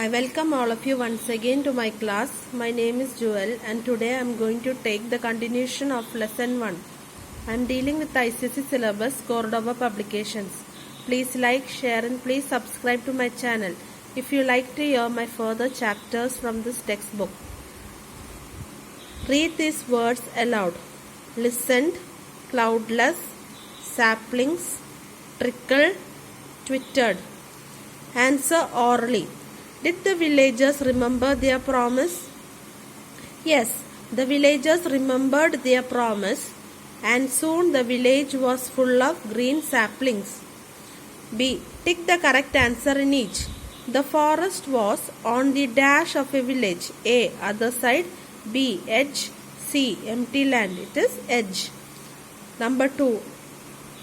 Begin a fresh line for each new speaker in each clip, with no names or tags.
I welcome all of you once again to my class. My name is Joel and today I am going to take the continuation of lesson 1. I am dealing with the ICSE syllabus Cordova Publications. Please like, share and please subscribe to my channel if you like to hear my further chapters from this textbook. Read these words aloud. Listened, cloudless, saplings, trickled, twittered. Answer orally. Did the villagers remember their promise? Yes, the villagers remembered their promise, and soon the village was full of green saplings. B. Tick the correct answer in each. The forest was on the dash of a village. A. Other side. B. Edge. C. Empty land. It is edge. Number 2.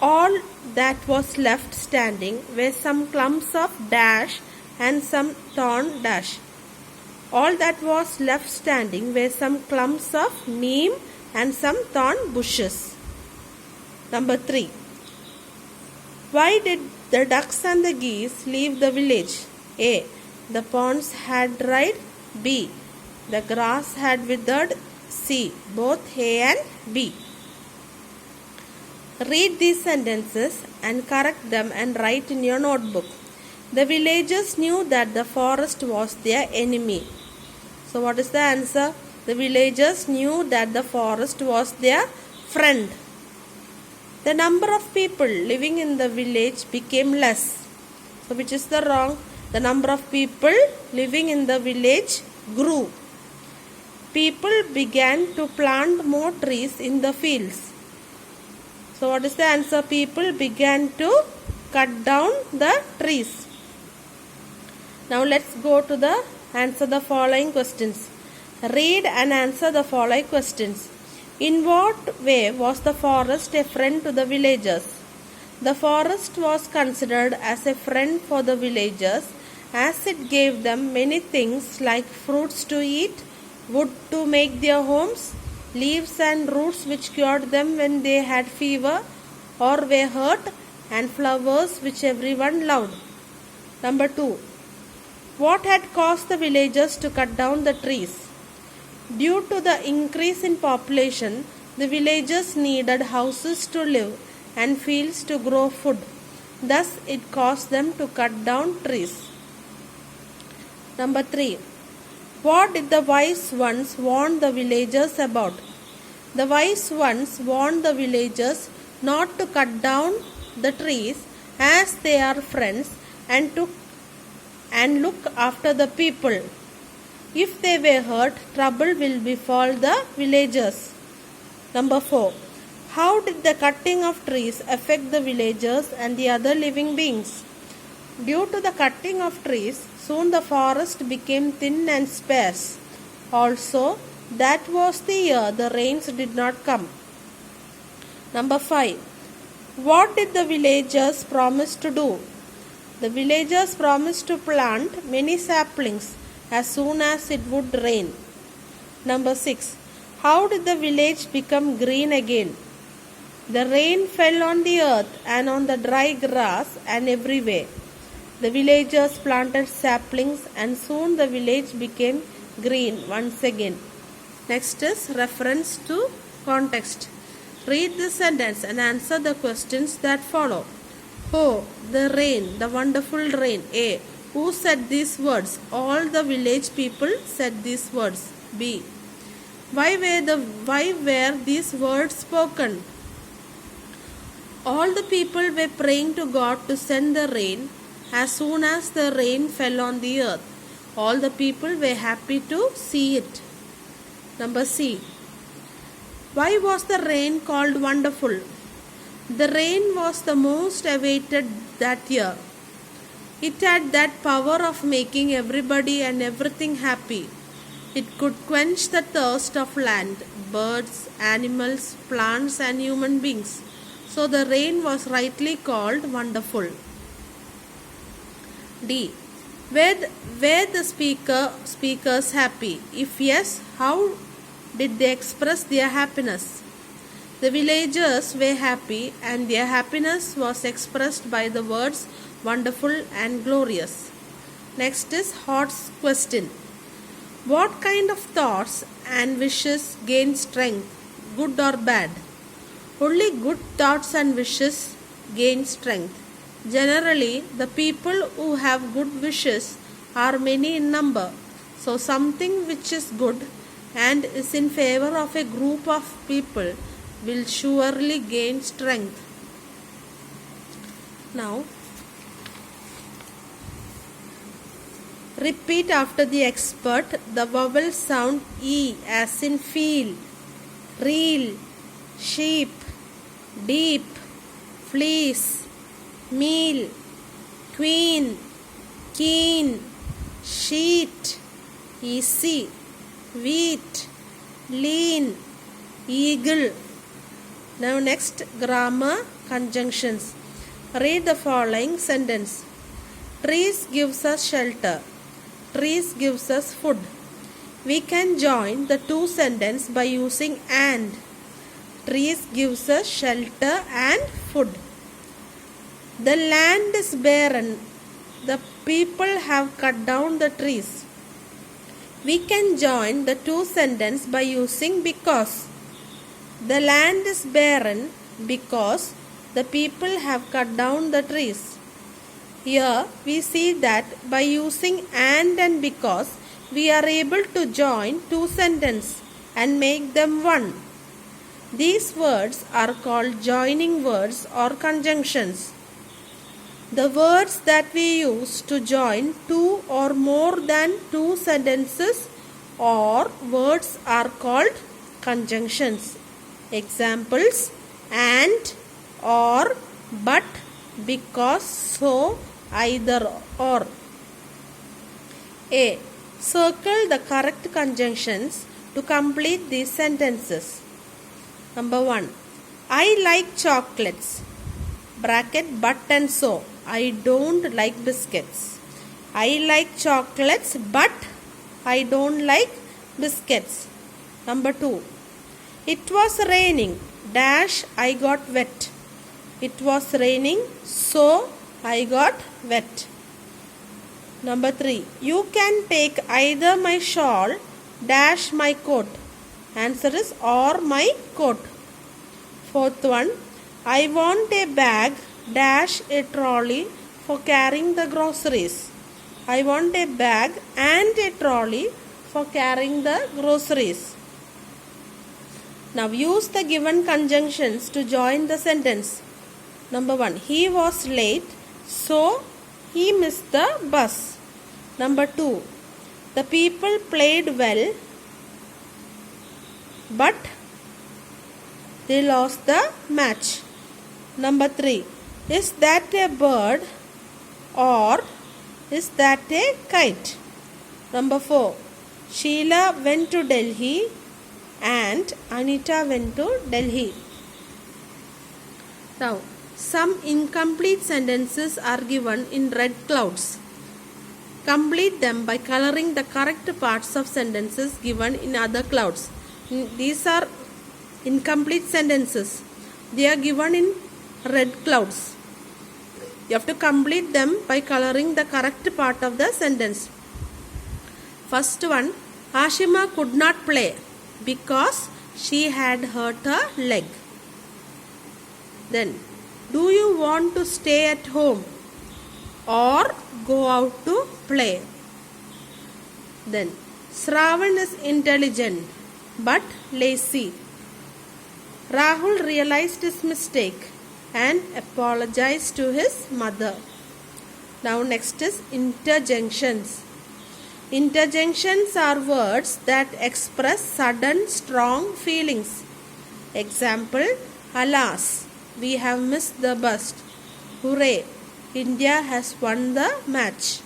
All that was left standing were some clumps of dash and some thorn dash. All that was left standing were some clumps of neem and some thorn bushes. Number 3. Why did the ducks and the geese leave the village? A. The ponds had dried. B. The grass had withered. C. Both A and B. Read these sentences and correct them and write in your notebook. The villagers knew that the forest was their enemy. So what is the answer? The villagers knew that the forest was their friend. The number of people living in the village became less. So which is the wrong? The number of people living in the village grew. People began to plant more trees in the fields. So what is the answer? People began to cut down the trees. Now let's go to the answer the following questions. Read and answer the following questions. In what way was the forest a friend to the villagers? The forest was considered as a friend for the villagers as it gave them many things like fruits to eat, wood to make their homes, leaves and roots which cured them when they had fever or were hurt, and flowers which everyone loved. Number 2. What had caused the villagers to cut down the trees? Due to the increase in population, the villagers needed houses to live and fields to grow food. Thus, it caused them to cut down trees. Number 3. What did the wise ones warn the villagers about? The wise ones warned the villagers not to cut down the trees as they are friends and look after the people. If they were hurt, trouble will befall the villagers. Number 4. How did the cutting of trees affect the villagers and the other living beings? Due to the cutting of trees, soon the forest became thin and sparse. Also, that was the year the rains did not come. Number 5. What did the villagers promise to do? The villagers promised to plant many saplings as soon as it would rain. Number 6. How did the village become green again? The rain fell on the earth and on the dry grass and everywhere. The villagers planted saplings and soon the village became green once again. Next is reference to context. Read this sentence and answer the questions that follow. Oh, the rain, the wonderful rain. A. Who said these words? All the village people said these words. B. Why were these words spoken? All the people were praying to God to send the rain as soon as the rain fell on the earth. All the people were happy to see it. Number C. Why was the rain called wonderful? The rain was the most awaited that year. It had that power of making everybody and everything happy. It could quench the thirst of land, birds, animals, plants and human beings. So the rain was rightly called wonderful. D. Were the speakers happy? If yes, how did they express their happiness? The villagers were happy and their happiness was expressed by the words wonderful and glorious. Next is Hot's question. What kind of thoughts and wishes gain strength, good or bad? Only good thoughts and wishes gain strength. Generally, the people who have good wishes are many in number. So something which is good and is in favor of a group of people will surely gain strength. Now, repeat after the expert the vowel sound E as in feel, reel, sheep, deep, fleece, meal, queen, keen, sheet, easy, wheat, lean, eagle. Now next, grammar conjunctions. Read the following sentence. Trees gives us shelter. Trees gives us food. We can join the two sentences by using and. Trees gives us shelter and food. The land is barren. The people have cut down the trees. We can join the two sentences by using because. The land is barren because the people have cut down the trees. Here we see that by using and because we are able to join two sentences and make them one. These words are called joining words or conjunctions. The words that we use to join two or more than two sentences or words are called conjunctions. Examples: and, or, but, because, so, either, or. A. Circle the correct conjunctions to complete these sentences. Number 1. I like chocolates. Bracket but and so. I don't like biscuits. I like chocolates but I don't like biscuits. Number 2. It was raining. Dash I got wet. It was raining, so I got wet. Number 3. You can take either my shawl, dash my coat. Answer is or my coat. Fourth one. I want a bag, dash a trolley for carrying the groceries. I want a bag and a trolley for carrying the groceries. Now use the given conjunctions to join the sentence. Number 1. He was late, so he missed the bus. Number 2. The people played well, but they lost the match. Number 3. Is that a bird or is that a kite? Number 4. Sheila went to Delhi and Anita went to Delhi. Now, some incomplete sentences are given in red clouds. Complete them by coloring the correct parts of sentences given in other clouds. These are incomplete sentences. They are given in red clouds. You have to complete them by coloring the correct part of the sentence. First one, Ashima could not play because she had hurt her leg. Then, do you want to stay at home or go out to play? Then, Shravan is intelligent but lazy. Rahul realized his mistake and apologized to his mother. Now next is interjunctions. Interjunctions are words that express sudden strong feelings. Example: alas, we have missed the bus. Hooray, India has won the match.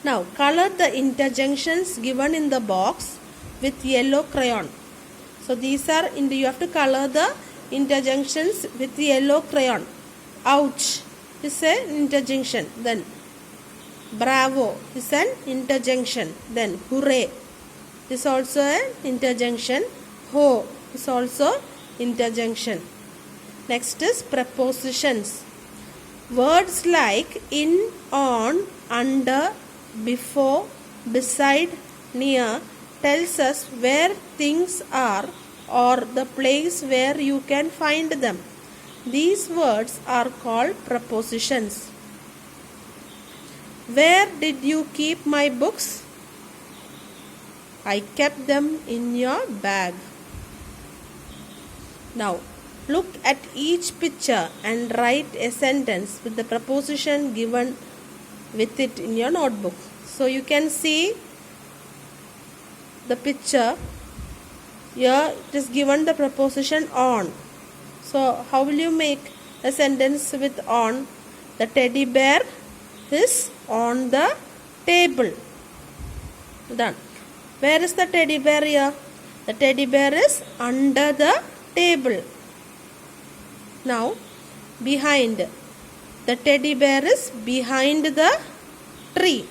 Now color the interjunctions given in the box with yellow crayon. So these are you have to color the interjunctions with yellow crayon. Ouch is an interjunction. Then bravo is an interjunction. Then hooray is also an interjunction. Ho is also interjunction. Next is prepositions. Words like in, on, under, before, beside, near tells us where things are or the place where you can find them. These words are called prepositions. Where did you keep my books? I kept them in your bag. Now, look at each picture and write a sentence with the preposition given with it in your notebook. So, you can see the picture. Here it is given the preposition on. So, how will you make a sentence with on? The teddy bear is on the table. Done. Where is the teddy bear here? The teddy bear is under the table. Now, behind. The teddy bear is behind the tree.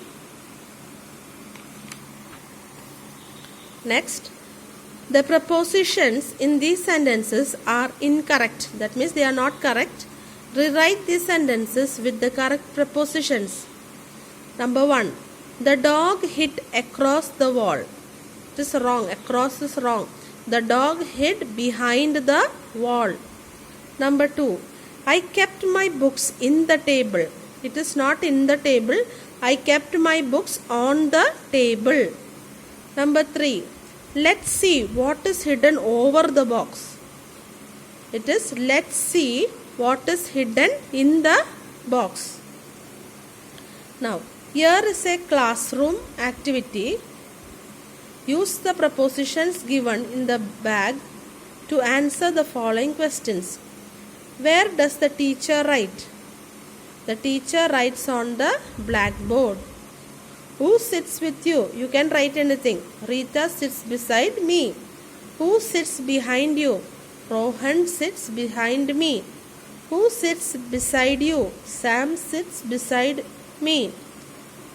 Next, the prepositions in these sentences are incorrect. That means they are not correct. Rewrite these sentences with the correct prepositions. Number 1. The dog hid across the wall. It is wrong. Across is wrong. The dog hid behind the wall. Number 2. I kept my books in the table. It is not in the table. I kept my books on the table. Number 3. Let's see what is hidden over the box. It is let's see what is hidden in the box. Now, here is a classroom activity. Use the prepositions given in the bag to answer the following questions. Where does the teacher write? The teacher writes on the blackboard. Who sits with you? You can write anything. Rita sits beside me. Who sits behind you? Rohan sits behind me. Who sits beside you? Sam sits beside me.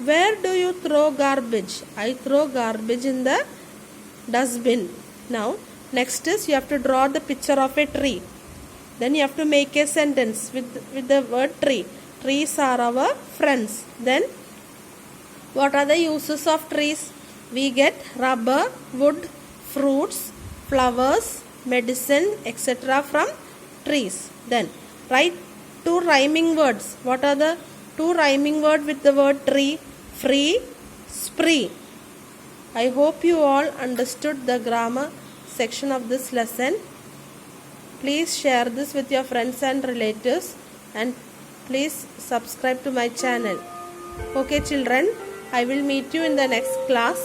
Where do you throw garbage? I throw garbage in the dustbin. Now, next is you have to draw the picture of a tree. Then you have to make a sentence with the word tree. Trees are our friends. Then, what are the uses of trees? We get rubber, wood, fruits, flowers, medicine, etc. from trees. Then, write 2 rhyming words. What are the 2 rhyming words with the word tree? Free, spree. I hope you all understood the grammar section of this lesson. Please share this with your friends and relatives, and please subscribe to my channel. Okay children, I will meet you in the next class.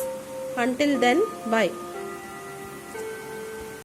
Until then, bye.